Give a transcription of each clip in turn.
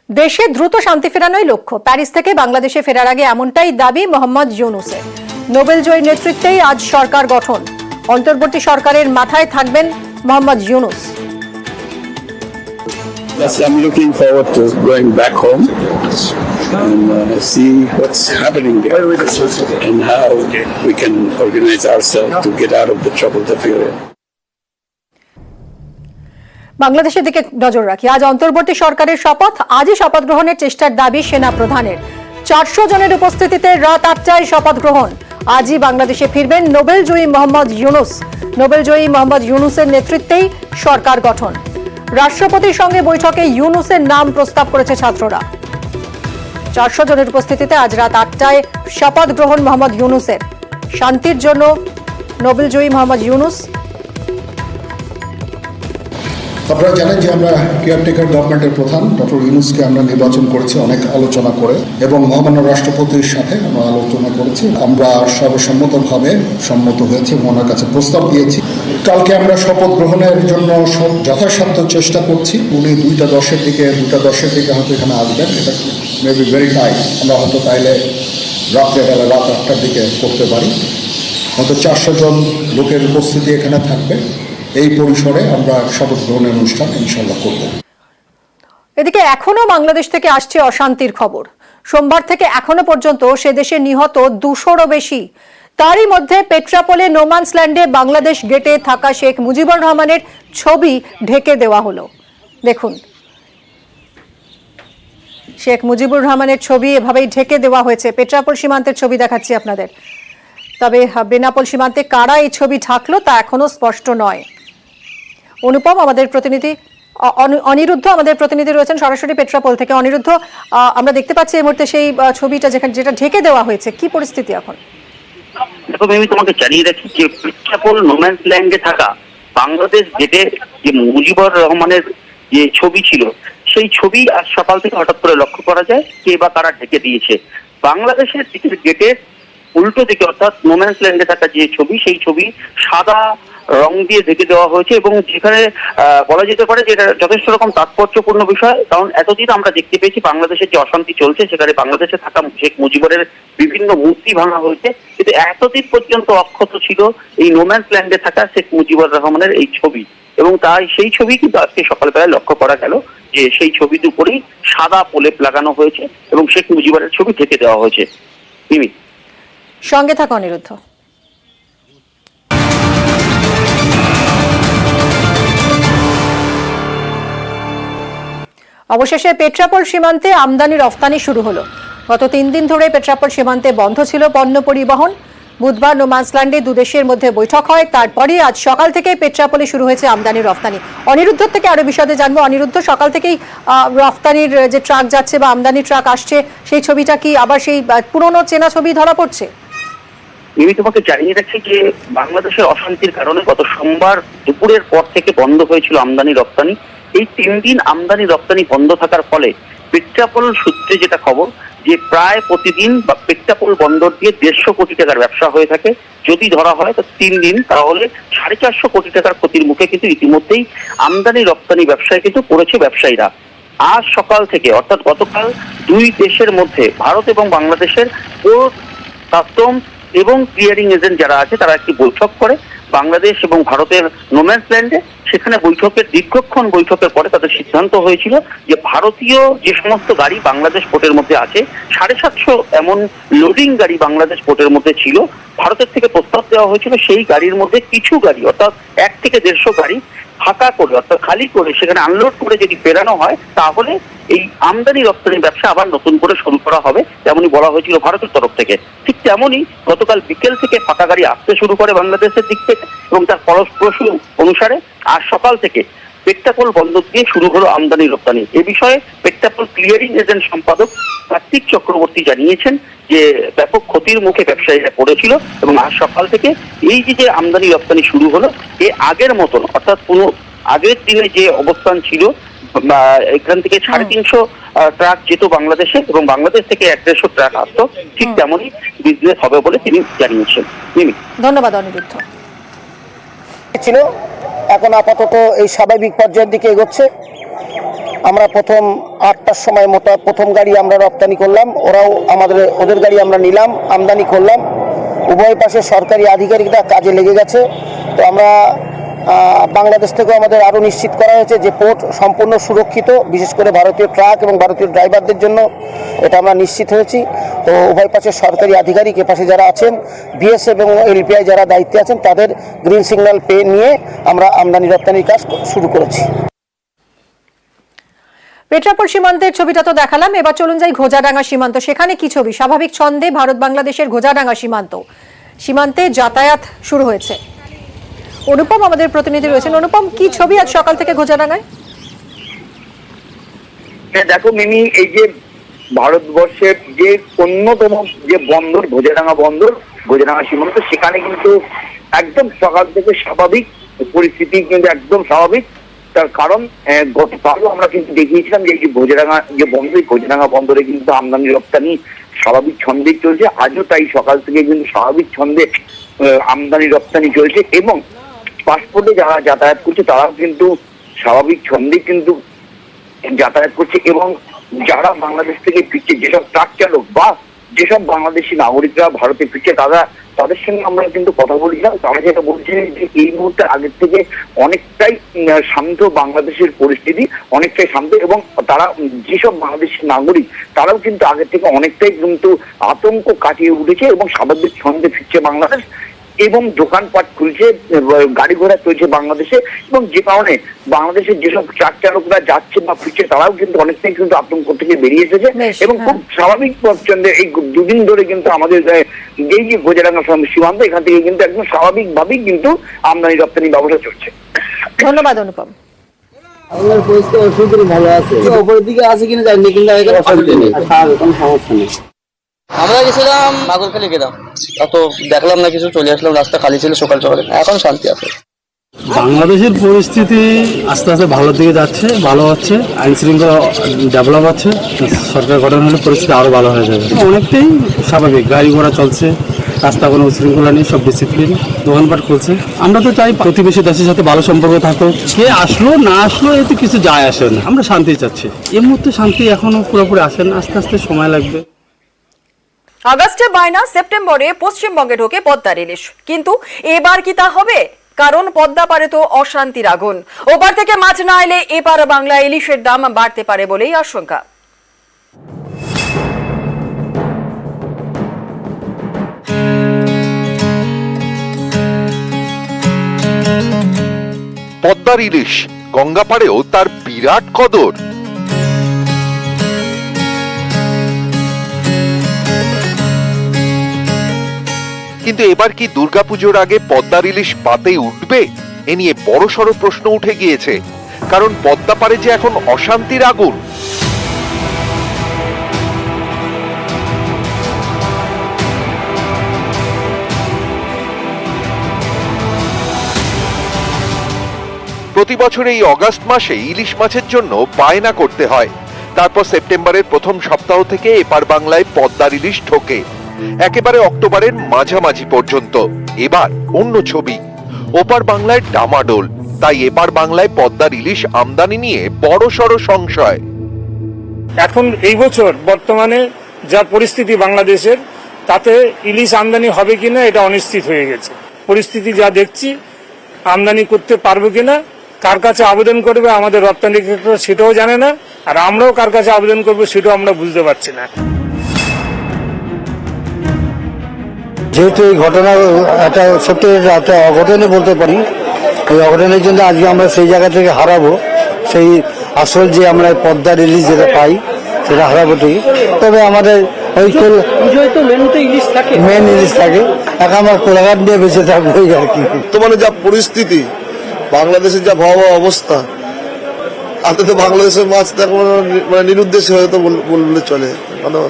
দেশে দ্রুত শান্তি ফেরানোই লক্ষ্য। প্যারিস থেকে বাংলাদেশে ফেরার আগে এমনটাই দাবি মোহাম্মদ ইউনূসের। নোবেলজয়ী নেতৃত্বেই আজ সরকার গঠন। অন্তর্বর্তী সরকারের মাথায় থাকবেন Mohammad Yunus. Yes, I'm looking forward to going back home and see what's happening there and how we can organize ourselves to get out of the trouble that we're in. বাংলাদেশের দিকে নজর রাখি। আজ অন্তর্বর্তী সরকারের শপথ। আজই শপথ গ্রহণের চেষ্টার দাবি সেনা প্রধানের। 400 জনের উপস্থিতিতে রাত 8টায় শপথ গ্রহণ। আজই বাংলাদেশে ফিরবেন নোবেলজয়ী মোহাম্মদ ইউনূস। নোবেলজয়ী মোহাম্মদ ইউনূসের নেতৃত্বেই সরকার গঠন। রাষ্ট্রপতির সঙ্গে বৈঠকে ইউনূসের নাম প্রস্তাব করেছে ছাত্ররা। 400 জনের উপস্থিতিতে আজ রাত 8টায় শপথ গ্রহণ মোহাম্মদ ইউনূসের। শান্তির জন্য নোবেলজয়ী মোহাম্মদ ইউনূস। আপনারা জানেন যে আমরা কেয়ারটেকার গভর্নমেন্টের প্রধান ডক্টর ইউনূসকে আমরা নির্বাচন করেছি অনেক আলোচনা করে, এবং মহামান্য রাষ্ট্রপতির সাথে আমরা আলোচনা করেছি। আমরা সর্বসম্মতভাবে সম্মত হয়েছি, ওনার কাছে প্রস্তাব দিয়েছি। কালকে আমরা শপথ গ্রহণের জন্য যথাসাধ্য চেষ্টা করছি। উনি 2:10 দিকে হয়তো এখানে আসবেন। এটা মেবি ভেরি টাইম। আমরা হয়তো তাইলে রাত্রেবেলা রাত 8টার দিকে করতে পারি। হয়তো 400 জন লোকের উপস্থিতি এখানে থাকবে। এই পরিসরে আমরা শপথ গ্রহণের অনুষ্ঠান ইনশাআল্লাহ করব। এদিকে এখনো বাংলাদেশ থেকে আসছে অশান্তির খবর। সোমবার থেকে এখনো পর্যন্ত সে দেশে নিহত 200রও বেশি। তারই মধ্যে পেট্রাপোলে নোম্যান্সল্যান্ডে বাংলাদেশ গেটে থাকা শেখ মুজিবুর রহমানের ছবি ঢেকে দেওয়া হলো। দেখুন, শেখ মুজিবুর রহমানের ছবি এভাবেই ঢেকে দেওয়া হয়েছে। পেট্রাপোল সীমান্তের ছবি দেখাচ্ছি আপনাদের। তবে বেনাপোল সীমান্তে কারা এই ছবি ঢাকলো তা এখনো স্পষ্ট নয়। অনুপম আমাদের প্রতিনিধি, অনিরুদ্ধ আমাদের প্রতিনিধি রয়েছেন সরাসরি পেট্রাপোল থেকে। অনিরুদ্ধ, আমরা দেখতে পাচ্ছি এই মুহূর্তে সেই ছবিটা যেটা ঢেকে দেওয়া হয়েছে, কি পরিস্থিতি এখন? দেখো, আমি তোমাকে জানিয়ে রাখি যে পেট্রাপোল নোম্যান্সল্যান্ডে থাকা বাংলাদেশ গেটে যে মুজিবুর রহমানের যে ছবি ছিল, সেই ছবি আজ সকাল থেকে হঠাৎ করে লক্ষ্য করা যায় কে বা কারা ঢেকে দিয়েছে। বাংলাদেশের গেটের উল্টো দিকে অর্থাৎ নোম্যান্সল্যান্ডে থাকা যে ছবি, সেই ছবি সাদা রং দিয়ে ঢেকে দেওয়া হয়েছে, এবং যেখানে বলা যেতে পারে যে এটা যথেষ্ট রকম তাৎপর্যপূর্ণ বিষয়। কারণ এতদিন আমরা দেখতে পেয়েছি বাংলাদেশের যে অশান্তি চলছে, সেখানে বাংলাদেশে থাকা শেখ মুজিবুরের বিভিন্ন মূর্তি ভাঙা হয়েছে, কিন্তু এতদিন পর্যন্ত অক্ষত ছিল এই নোম্যান্সল্যান্ডে থাকা শেখ মুজিবুর রহমানের এই ছবি। এবং তাই সেই ছবি কিন্তু আজকে সকালবেলায় লক্ষ্য করা গেল যে সেই ছবির উপরেই সাদা প্রলেপ লাগানো হয়েছে এবং শেখ মুজিবুরের ছবি ঢেকে দেওয়া হয়েছে। মিমি, সঙ্গে থাকা অনিরুদ্ধ। অবশেষে পেট্রাপোল সীমান্তে আমদানি রফতানি শুরু হলো। গত 3 দিন ধরে পেট্রাপোল সীমান্তে বন্ধ ছিল পণ্য পরিবহন। বুধবার নোম্যান্সল্যান্ডে দুদেশের মধ্যে বৈঠক হয়, তারপরই আজ সকাল থেকে পেট্রাপোলে শুরু হয়েছে আমদানি রফতানি। অনিরুদ্ধ থেকে আরো বিশদে জানবো। অনিরুদ্ধ, সকাল থেকেই রফতানির যে ট্রাক যাচ্ছে বা আমদানি ট্রাক আসছে, সেই ছবিটা কি আবার সেই পুরনো চেনা ছবি ধরা পড়ছে? আমি তোমাকে জানিয়ে রাখছি যে বাংলাদেশের অশান্তির কারণে গত সোমবার দুপুরের পর থেকে বন্ধ হয়েছিল আমদানি রপ্তানি। এই 3 দিন আমদানি রপ্তানি বন্ধ থাকার ফলে পেট্রাপোল সূত্রে যেটা খবর যে প্রায় প্রতিদিন বা পেট্রাপোল বন্দর দিয়ে 150 কোটি টাকার ব্যবসা হয়ে থাকে। যদি ধরা হয় তো 3 দিন, তাহলে 450 কোটি টাকার ক্ষতির মুখে কিন্তু ইতিমধ্যেই আমদানি রপ্তানি ব্যবসায় কিন্তু পড়েছে ব্যবসায়ীরা। আজ সকাল থেকে অর্থাৎ গতকাল দুই দেশের মধ্যে ভারত এবং বাংলাদেশের পোর্ট, কাস্টমস এবং ক্লিয়ারিং এজেন্ট যারা আছে তারা একটি বৈঠক করে বাংলাদেশ এবং ভারতের নোম্যান্সল্যান্ডে। সেখানে দীর্ঘক্ষণ বৈঠকের পরে তাদের সিদ্ধান্ত হয়েছিল যে ভারতীয় যে সমস্ত গাড়ি বাংলাদেশ পোর্টের মধ্যে আছে, 750 এমন লোডিং গাড়ি বাংলাদেশ পোর্টের মধ্যে ছিল। ভারতের থেকে প্রস্তাব দেওয়া হয়েছিল সেই গাড়ির মধ্যে কিছু গাড়ি অর্থাৎ 1 থেকে 150 গাড়ি ফাঁকা করে অর্থাৎ খালি করে সেখানে আনলোড করে যদি ফেরানো হয়, তাহলে এই আমদানি রপ্তানি ব্যবসা আবার নতুন করে শুরু করা হবে, তেমনই বলা হয়েছিল ভারতের তরফ থেকে। ঠিক তেমনই গতকাল বিকেল থেকে ফাঁকা গাড়ি আসতে শুরু করে বাংলাদেশের দিক থেকে, এবং তার ফলপ্রসূ অনুসারে আজ সকাল থেকে পেট্রাপোল বন্দর দিয়ে শুরু হলো আমদানি রপ্তানি। এ বিষয়ে পেট্রাপোল ক্লিয়ারিং এজেন্ট সম্পাদক কার্তিক চক্রবর্তী জানিয়েছেন যে ব্যাপক ক্ষতির মুখে ব্যবসায়ীরা পড়েছিল, এবং আজ সকাল থেকে এই যে আমদানি রপ্তানি শুরু হলো, আগের মতন অর্থাৎ কোনো আগের দিনে যে অবস্থান ছিল, এখান থেকে 350 ট্রাক যেত বাংলাদেশে এবং বাংলাদেশ থেকে 150 ট্রাক আসতো, ঠিক তেমনই বিজনেস হবে বলে তিনি জানিয়েছেন। ধন্যবাদ অনিরুদ্ধ। ছিল এখন আপাতত এই স্বাভাবিক পর্যায়ের দিকে এগোচ্ছে। আমরা প্রথম 8টার সময় মতো প্রথম গাড়ি আমরা রপ্তানি করলাম, ওদের গাড়ি আমরা নিলাম, আমদানি করলাম। উভয় পাশে সরকারি আধিকারিকরা কাজে লেগে গেছে। তো আমরা বাংলাদেশ থেকেও আমাদের আরও নিশ্চিত করা হয়েছে যে পোর্ট সম্পূর্ণ সুরক্ষিত, বিশেষ করে ভারতীয় ট্রাক এবং ভারতীয় ড্রাইভারদের জন্য এটা আমরা নিশ্চিত হয়েছি। তো উভয় পাশে সরকারি আধিকারিক এপাশে যারা আছেন, বিএস এবং এলপিআই যারা দায়িত্বে আছেন, তাদের গ্রিন সিগন্যাল পেয়ে নিয়ে আমরা আমদানি রপ্তানির কাজ শুরু করেছি। পেট্রাপোল সীমান্তের ছবিটা তো দেখালাম, এবার চলুন যাই ঘোজাডাঙ্গা সীমান্ত। সেখানে কি ছবি? স্বাভাবিক ছন্দে ভারত বাংলাদেশের ঘোজাডাঙ্গা সীমান্তে যাতায়াত শুরু হয়েছে। অনুপম আমাদের প্রতিনিধি রয়েছেন। অনুপম, কি ছবি আজ সকাল থেকে ঘোজাডাঙ্গায়? দেখো মিমি, এই যে ভারতবর্ষের যে অন্যতম যে বন্দর ঘোজাডাঙ্গা সীমান্ত, সেখানে কিন্তু একদম সকাল থেকে স্বাভাবিক পরিস্থিতি, কিন্তু একদম স্বাভাবিক। তার কারণ গতকালও আমরা কিন্তু দেখিয়েছিলাম যে এই যে ঘোজাডাঙ্গা বন্দরে কিন্তু আমদানি রপ্তানি স্বাভাবিক ছন্দে চলছে। আজও তাই সকাল থেকে কিন্তু স্বাভাবিক ছন্দে আমদানি রপ্তানি চলছে, এবং পাসপোর্টে যারা যাতায়াত করছে তারাও কিন্তু স্বাভাবিক ছন্দে কিন্তু যাতায়াত করছে। এবং যারা বাংলাদেশ থেকে ফিরছে, যেসব ট্রাক চালক বা যেসব বাংলাদেশি নাগরিকরা ভারতে ফিরছে, তাদের সঙ্গে আমরা কিন্তু কথা বলেছিলাম। তারা যেটা বলছিলেন যে এই মুহূর্তে আগের থেকে অনেকটাই শান্ত বাংলাদেশের পরিস্থিতি, অনেকটাই শান্ত, এবং তারা যেসব বাংলাদেশি নাগরিক তারাও কিন্তু আগের থেকে অনেকটাই কিন্তু আতঙ্ক কাটিয়ে উঠেছে এবং স্বাভাবিক ছন্দে ফিরছে বাংলাদেশ, এবং দোকানপাট খুলছে, গাড়ি ঘোড়া চলছে বাংলাদেশে। এবং যে কারণে বাংলাদেশের যেসব ট্রাক চালকরা যাচ্ছে বা ফিরছে তারাও কিন্তু অনেকটাই কিন্তু আতঙ্ক থেকে বেরিয়ে এসেছে, এবং খুব স্বাভাবিক ছন্দে এই দুদিন ধরে কিন্তু আমাদের এই যে ঘোজাডাঙ্গা সীমান্ত, এখান থেকে কিন্তু একদম স্বাভাবিকভাবেই কিন্তু আমদানি রপ্তানি ব্যবসা চলছে। ধন্যবাদ অনুপম। আমাদের পরিস্থিতি অসুবিধা ভালো আছে, উপরের দিকে আছে কিনা জানি, কিন্তু অসুবিধা নেই, কোনো সমস্যা নেই। আমরা গেছিলাম নাগরখালি গেলাম, তো দেখলাম না কিছু, চলে আসলাম, রাস্তা খালি ছিল সকাল সকালে, এখন শান্তি আছে। বাংলাদেশের পরিস্থিতি আস্তে আস্তে ভালোর দিকে যাচ্ছে, ভালো হচ্ছে, আইন শৃঙ্খলা ডেভেলপ হচ্ছে, সরকার গঠন হলে পরিস্থিতি আরও ভালো হয়ে যাবে। অনেকটাই স্বাভাবিক, গাড়ি ঘোড়া চলছে, রাস্তা কোনো উশৃঙ্খলা নেই, সব ডিসিপ্লিন, দোকানপাট খুলছে। আমরা তো চাই প্রতিবেশী দেশের সাথে ভালো সম্পর্ক থাকুক, কে আসলো না আসলো এতে কিছু যায় আসে না, আমরা শান্তি চাচ্ছি। এই মুহূর্তে শান্তি এখনো পুরোপুরি আসে না, আস্তে আস্তে সময় লাগবে। আগস্টে বায়না, সেপ্টেম্বরে পশ্চিমবঙ্গে ঢোকে পদ্মার ইলিশ, কিন্তু এবার কি তা হবে? কারণ পদ্মা পারে তো অশান্তির আগুন, ওপার থেকে মাছ না এলে এপার বাংলা ইলিশের দাম বাড়তে পারে বলেই আশঙ্কা। পদ্মার ইলিশ গঙ্গাপাড়েও তার বিরাট কদর। কিন্তু এবার কি দুর্গাপুজোর আগে পদ্মার ইলিশ পাতেই উঠবে? এ নিয়ে বড়সড় প্রশ্ন উঠে গিয়েছে, কারণ পদ্মা পারে যে এখন অশান্তির আগুন। প্রতি বছর এই অগাস্ট মাসে ইলিশ মাছের জন্য বায়না করতে হয়, তারপর সেপ্টেম্বরের প্রথম সপ্তাহ থেকে এপার বাংলায় পদ্মার ইলিশ ঢোকে একেবারে অক্টোবরের মাঝামাঝি পর্যন্ত। এবার অন্য ছবি, ওপার বাংলায় ডামাডোল, তাই এপার বাংলায় পদ্মার ইলিশ আমদানি নিয়ে বড়সড় সংশয়। এখন এই বছর বর্তমানে যা পরিস্থিতি বাংলাদেশের, তাতে ইলিশ আমদানি হবে কিনা এটা অনিশ্চিত হয়ে গেছে। পরিস্থিতি যা দেখছি, আমদানি করতে পারবো কিনা, কার কাছে আবেদন করবে আমাদের রপ্তানি সেটাও জানে না, আর আমরাও কার কাছে আবেদন করবো সেটাও আমরা বুঝতে পারছি না। যেহেতু এই ঘটনা একটা সত্যি একটা অঘটনে বলতে পারি, এই অঘটনের জন্য আজকে আমরা সেই জায়গা থেকে হারাবো, সেই আসল যে আমরা পদ্মার ইলিশ যেটা পাই সেটা হারাবো ঠিক। তবে আমাদের ওই মেন ইলিশ থাকে, এখন আমরা কোলাঘাট নিয়ে বেঁচে থাকবো আর কি। বর্তমানে যা পরিস্থিতি, বাংলাদেশের যা ভয়াবহ অবস্থা, তাতে তো বাংলাদেশের মাছ মানে নিরুদ্দেশে হয়তো বললে চলে। মানে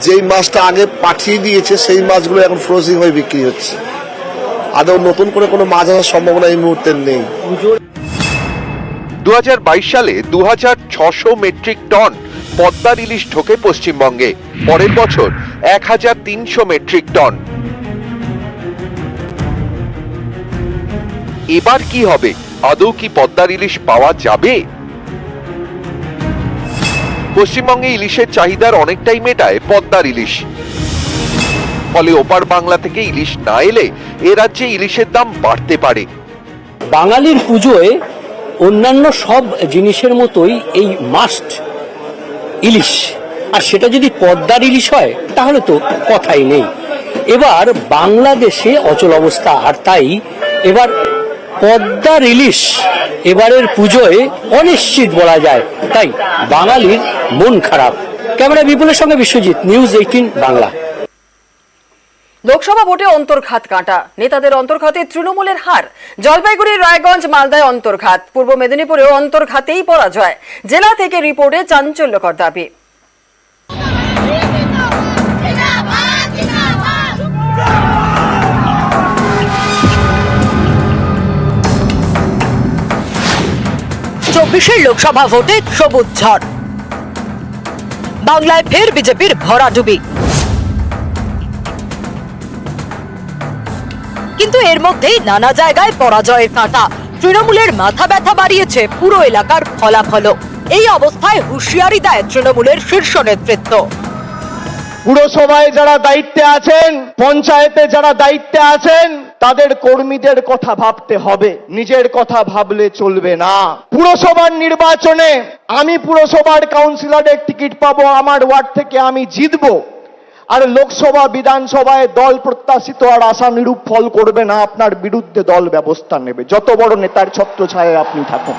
যেই মাছটা আগে পাঠিয়ে দিয়েছে সেই মাছগুলো এখন ফ্রোজিং হয়ে বিক্রি হচ্ছে, আদৌ নতুন করে কোনো মাছ আসার সম্ভাবনা এই মুহূর্তে নেই। 2022 সালে 2600 মেট্রিক টন পদ্মার ইলিশ ঢোকে পশ্চিমবঙ্গে, পরের বছর 1300 মেট্রিক টন। এবার কি হবে? আদৌ কি পদ্মার ইলিশ পাওয়া যাবে? পশ্চিমবঙ্গে ইলিশের চাহিদার অনেকটাই মেটায় পদ্মার ইলিশ। ফলে ওপার বাংলা থেকে ইলিশ না এলে এ রাজ্যে ইলিশের দাম বাড়তে পারে। বাঙালির পুজোয় অন্যান্য সব জিনিসের মতোই এই মাস্ট ইলিশ, আর সেটা যদি পদ্মার ইলিশ হয় তাহলে তো কথাই নেই। এবার বাংলাদেশে অচল অবস্থা, আর তাই এবার পদ্মার ইলিশ এবারের পুজোয় অনিশ্চিত বলা যায়, তাই বাঙালির মন খারাপ। ক্যামেরা বিপুলের সঙ্গে বিশ্বজিৎ, নিউজ 18 বাংলা। লোকসভা ভোটে অন্তর্ঘাত কাঁটা, নেতাদের অন্তর্ঘাতে তৃণমূলের হার। জলপাইগুড়ি, রায়গঞ্জ, মালদায় অন্তর্ঘাত, পূর্ব মেদিনীপুরেও অন্তর্ঘাতেই পরাজয়। জেলা থেকে রিপোর্টে চাঞ্চল্যকর দাবি। চব্বিশের লোকসভা ভোটে সবুজ ঝড়, বাংলায় ফের বিজেপির ভরাডুবি। কিন্তু এর মধ্যেই নানা জায়গায় পরাজয়ের কাঁটা। তৃণমূলের মাথা ব্যথা বাড়িয়েছে পুরো এলাকার ফলাফল। এই অবস্থায় হুঁশিয়ারি দেয় তৃণমূলের শীর্ষ নেতৃত্ব। পুরসভায় যারা দায়িত্বে আছেন, পঞ্চায়েতে যারা দায়িত্বে আছেন, তাদের কর্মীদের কথা ভাবতে হবে, নিজের কথা ভাবলে চলবে না। পুরসভার নির্বাচনে আমি পুরসভার কাউন্সিলরের টিকিট পাবো, আমার ওয়ার্ড থেকে আমি জিতবো, আর লোকসভা বিধানসভায় দল প্রত্যাশিত আর আশানুরূপ ফল করবে না, আপনার বিরুদ্ধে দল ব্যবস্থা নেবে, যত বড় নেতার ছত্রছায়ায় আপনি থাকুন।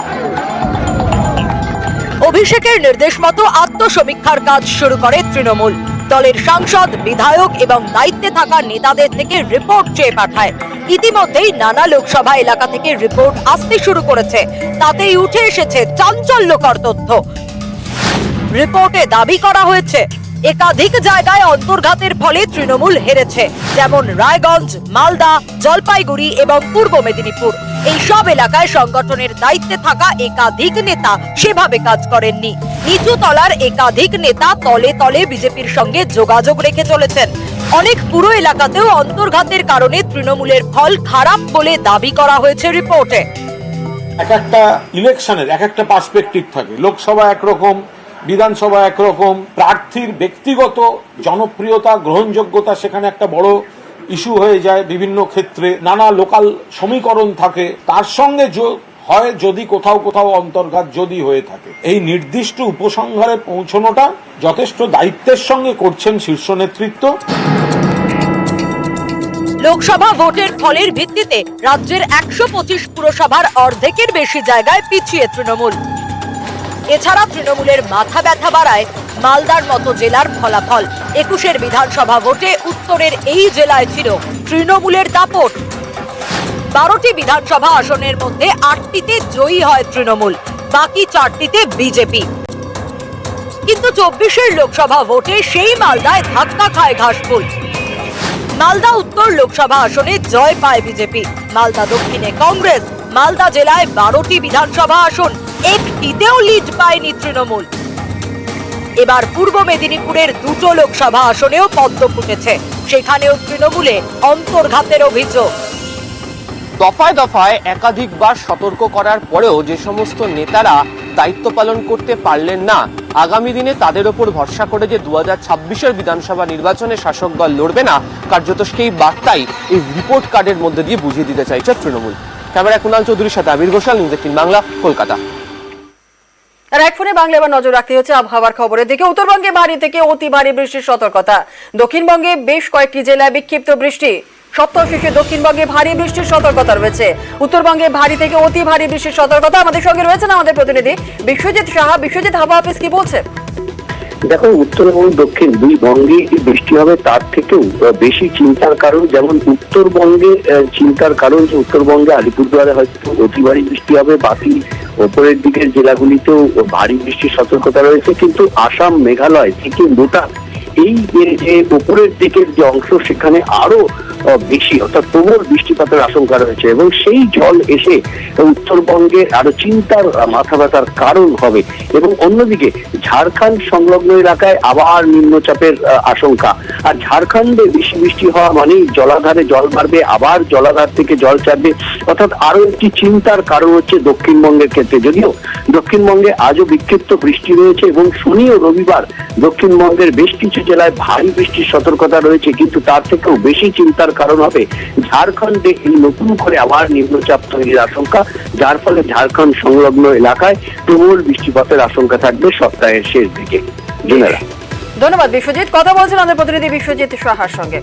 অভিষেকের নির্দেশ মতো আত্মসমীক্ষার কাজ শুরু করে তৃণমূল। দলের সাংসদ, বিধায়ক এবং দায়িত্বে থাকা নেতাদের থেকে রিপোর্ট চেয়ে পাঠায়। ইতিমধ্যেই নানা লোকসভা এলাকা থেকে রিপোর্ট আসতে শুরু করেছে। তাতেই উঠে এসেছে চাঞ্চল্যকর তথ্য। রিপোর্টে দাবি করা হয়েছে একাধিক জায়গায় অন্তর্ঘাতের ফলে তৃণমূল হেরেছে, যেমন রায়গঞ্জ, মালদা, জলপাইগুড়ি এবং পূর্ব মেদিনীপুর। এই সব এলাকায় সংগঠনের দায়িত্বে থাকা একাধিক নেতা সেভাবে কাজ করেননি। নিচু তলার একাধিক নেতা তলে তলে বিজেপির সঙ্গে যোগাযোগ রেখে চলেছেন। অনেক পুরো এলাকাতেও অন্তর্ঘাতের কারণে তৃণমূলের ফল খারাপ বলে দাবি করা হয়েছে রিপোর্টে। এক একটা ইলেকশনের এক একটা পার্সপেক্টিভ থাকে। লোকসভা একরকম, বিধানসভা একরকম, প্রার্থীর ব্যক্তিগত জনপ্রিয়তা, গ্রহণযোগ্যতা সেখানে একটা বড় ইস্যু হয়ে যায়। বিভিন্ন ক্ষেত্রে নানা লোকাল সমীকরণ থাকে, তার সঙ্গে হয় যদি কোথাও কোথাও অন্তর্ঘাত যদি হয়ে থাকে। এই নির্দিষ্ট উপসংহারে পৌঁছানোটা যথেষ্ট দায়িত্বের সঙ্গে করছেন শীর্ষ নেতৃত্ব। লোকসভা ভোটের ফলের ভিত্তিতে রাজ্যের 125 পুরসভার অর্ধেকের বেশি জায়গায় পিছিয়ে তৃণমূল। এছাড়া তৃণমূলের মাথা ব্যথা বাড়ায় মালদার মতো জেলার ফলাফল। 21 বিধানসভা ভোটে উত্তরের এই জেলায় ছিল তৃণমূলের দাপট। 12টি বিধানসভা আসনের মধ্যে 8টিতে জয়ী হয় তৃণমূল, বাকি 4টিতে বিজেপি। কিন্তু 24 লোকসভা ভোটে সেই মালদায় ধাক্কা খায় ঘাসফুল। মালদা উত্তর লোকসভা আসনে জয় পায় বিজেপি, মালদা দক্ষিণে কংগ্রেস। মালদা জেলায় 12টি বিধানসভা আসন, একটিতেও লিড পায়নি তৃণমূল। এবার পূর্ব মেদিনীপুরের 2টো লোকসভা আসনেও পদ্ম ফুটেছে, সেখানেও তৃণমূলে অন্তর্ঘাতের অভিযোগ। দফায় দফায় একাধিকবার সতর্ক করার পরেও যে সমস্ত নেতারা দায়িত্ব পালন করতে পারলেন না, আগামী দিনে তাদের ওপর ভরসা করে যে 2026 বিধানসভা নির্বাচনে শাসক দল লড়বে না, কার্যত সেই বার্তাই এই রিপোর্ট কার্ডের মধ্যে দিয়ে বুঝিয়ে দিতে চাইছে তৃণমূল। ক্যামেরা কুণাল চৌধুরীর সাথে আবির ঘোষাল, নিউজ 18 বাংলা, কলকাতা। আর এক ফোনে বাংলা এবার নজর রাখতে হচ্ছে আবহাওয়ার খবরের দিকে। উত্তরবঙ্গে ভারী থেকে অতি ভারী বৃষ্টির সতর্কতা। দক্ষিণবঙ্গে বেশ কয়েকটি জেলায় বিক্ষিপ্ত বৃষ্টি। সপ্তাহ শেষে দক্ষিণবঙ্গে ভারী বৃষ্টির সতর্কতা রয়েছে। উত্তরবঙ্গে ভারী থেকে অতি ভারী বৃষ্টির সতর্কতা। আমাদের সঙ্গে রয়েছেন আমাদের প্রতিনিধি বিশ্বজিৎ সাহা। বিশ্বজিৎ, হাওয়া অফিস কি বলছে? দেখো, উত্তর এবং দক্ষিণ দুই বঙ্গে বৃষ্টি হবে, তার থেকেও বেশি চিন্তার কারণ যেমন উত্তরবঙ্গে চিন্তার কারণ যে উত্তরবঙ্গে আলিপুরদুয়ারে হয়তো অতি ভারী বৃষ্টি হবে, বাকি ওপরের দিকের জেলাগুলিতেও ভারী বৃষ্টির সতর্কতা রয়েছে। কিন্তু আসাম, মেঘালয় থেকে ভুটান এই যে উপরের দিকের যে অংশ সেখানে আরো বেশি বৃষ্টি অর্থাৎ প্রবল বৃষ্টিপাতের আশঙ্কা রয়েছে এবং সেই জল এসে উত্তরবঙ্গে আরো চিন্তার মাথা ব্যথার কারণ হবে। এবং অন্যদিকে ঝাড়খণ্ড সংলগ্ন এলাকায় আবার নিম্নচাপের আশঙ্কা। আর ঝাড়খণ্ডে বেশি বৃষ্টি হওয়া মানেই জলাধারে জল বাড়বে, আবার জলাধার থেকে জল ছাড়বে, অর্থাৎ আরো একটি চিন্তার কারণ হচ্ছে দক্ষিণবঙ্গের ক্ষেত্রে। যদিও দক্ষিণবঙ্গে আজও বিক্ষিপ্ত বৃষ্টি রয়েছে এবং শনি ও রবিবার দক্ষিণবঙ্গের বেশ কিছু জেলায় ভারী বৃষ্টির সতর্কতা রয়েছে, কিন্তু তার থেকেও বেশি চিন্তার কারণ হবে ঝাড়খণ্ডে এই নতুন করে আবার নিম্নচাপ তৈরির আশঙ্কা, যার ফলে ঝাড়খণ্ড সংলগ্ন এলাকায় প্রবল বৃষ্টিপাতের আশঙ্কা থাকবে সপ্তাহের শেষ দিকে। ধন্যবাদ বিশ্বজিৎ। কথা বলছেন আমাদের প্রতিনিধি বিশ্বজিৎ সাহার সঙ্গে।